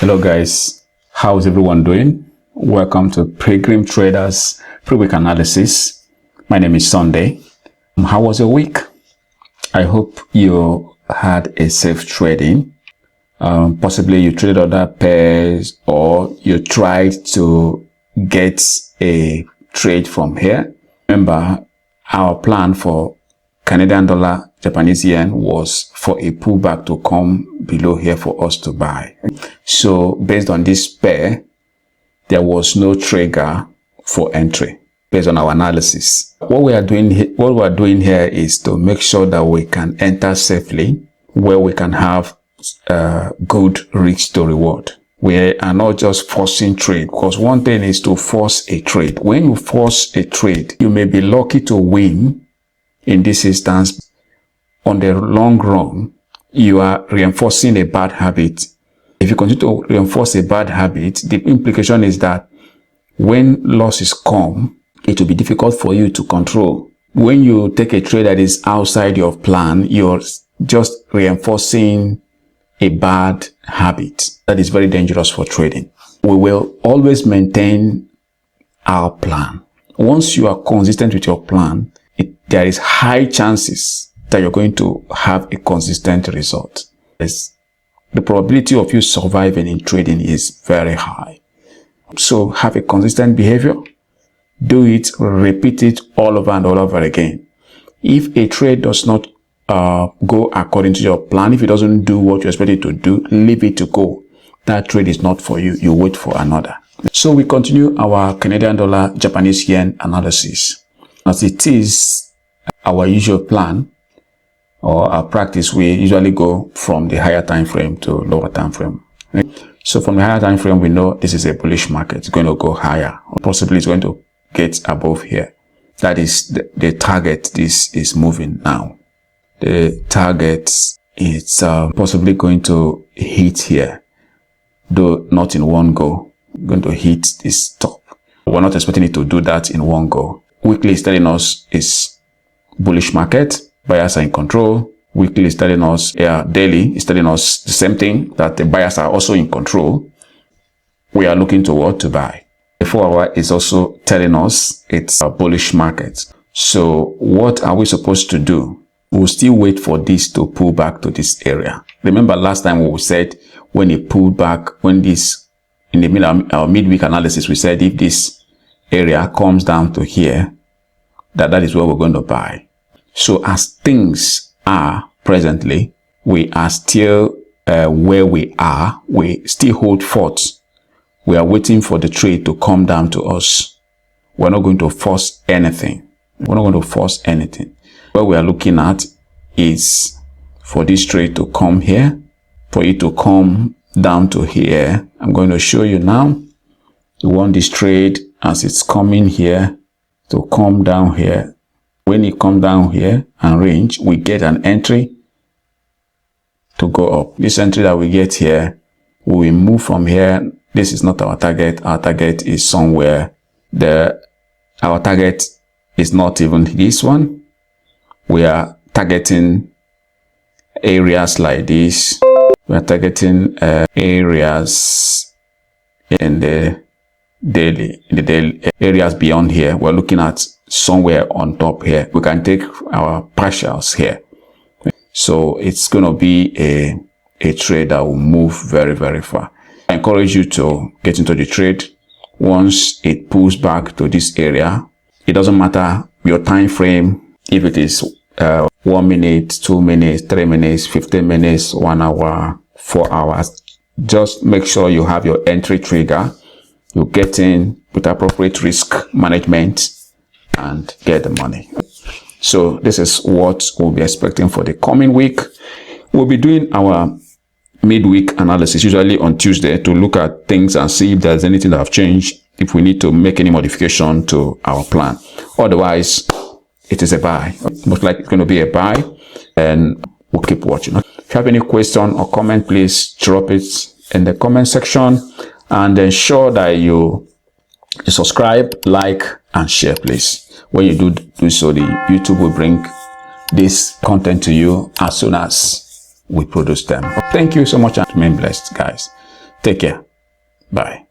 Hello guys, how's everyone doing? Welcome to Pilgrim Traders pre-week analysis. My name is Sunday. How was your week? I hope you had a safe trading. Possibly you traded other pairs or you tried to get a trade from here. Remember, our plan for Canadian dollar, Japanese yen was for a pullback to come below here for us to buy. So based on this pair, there was no trigger for entry based on our analysis. What we are doing here is to make sure that we can enter safely, where we can have good risk to reward. We are not just forcing trade, because one thing is to force a trade. When you force a trade, you may be lucky to win. In this instance, on the long run, you are reinforcing a bad habit. If you continue to reinforce a bad habit, the implication is that when losses come, it will be difficult for you to control. When you take a trade that is outside your plan, you're just reinforcing a bad habit. That is very dangerous for trading. We will always maintain our plan. Once you are consistent with your plan, there is high chances that you're going to have a consistent result. The probability of you surviving in trading is very high. So have a consistent behavior. Do it, repeat it all over and all over again. If a trade does not go according to your plan, if it doesn't do what you expect it to do, leave it to go. That trade is not for you. You wait for another. So we continue our Canadian dollar, Japanese yen analysis. As it is our usual plan or our practice, we usually go from the higher time frame to lower time frame. So from the higher time frame, we know this is a bullish market. It's going to go higher, or possibly it's going to get above here. That is the target. This is moving now. The target is possibly going to hit here, though not in one go. Going to hit this top. We're not expecting it to do that in one go. Weekly is telling us is bullish market. Buyers are in control. Weekly is telling us, daily is telling us the same thing, that the buyers are also in control. We are looking toward to buy. The 4-hour is also telling us it's a bullish market. So what are we supposed to do? We'll still wait for this to pull back to this area. Remember last time we said when it pulled back, when this, in the middle of our midweek analysis, we said if this area comes down to here, that is where we're going to buy. So as things are presently, we are still where we are. We still hold forth. We are waiting for the trade to come down to us. We're not going to force anything. We're not going to force anything. What we are looking at is for this trade to come here, for it to come down to here. I'm going to show you now. You want this trade as it's coming here to come down here. When it comes down here and range, we get an entry to go up. This entry that we get here, we will move from here. This is not our target. Our target is somewhere there. Our target is not even this one. We are targeting areas like this. We are targeting areas in the daily areas beyond here. We're looking at somewhere on top here. We can take our partials here. So it's going to be a trade that will move very, very far. I encourage you to get into the trade. Once it pulls back to this area, it doesn't matter your time frame, if it is 1 minute, 2 minutes, 3 minutes, 15 minutes, 1 hour, 4 hours. Just make sure you have your entry trigger. You get in with appropriate risk management and get the money. So this is what we'll be expecting for the coming week. We'll be doing our midweek analysis usually on Tuesday to look at things and see if there's anything that have changed, if we need to make any modification to our plan. Otherwise, it is a buy. Most likely it's going to be a buy, and we'll keep watching. If you have any question or comment, please drop it in the comment section, and ensure that you subscribe, like, and share, please. When you do so, the YouTube will bring this content to you as soon as we produce them. Thank you so much and remain blessed, guys. Take care. Bye.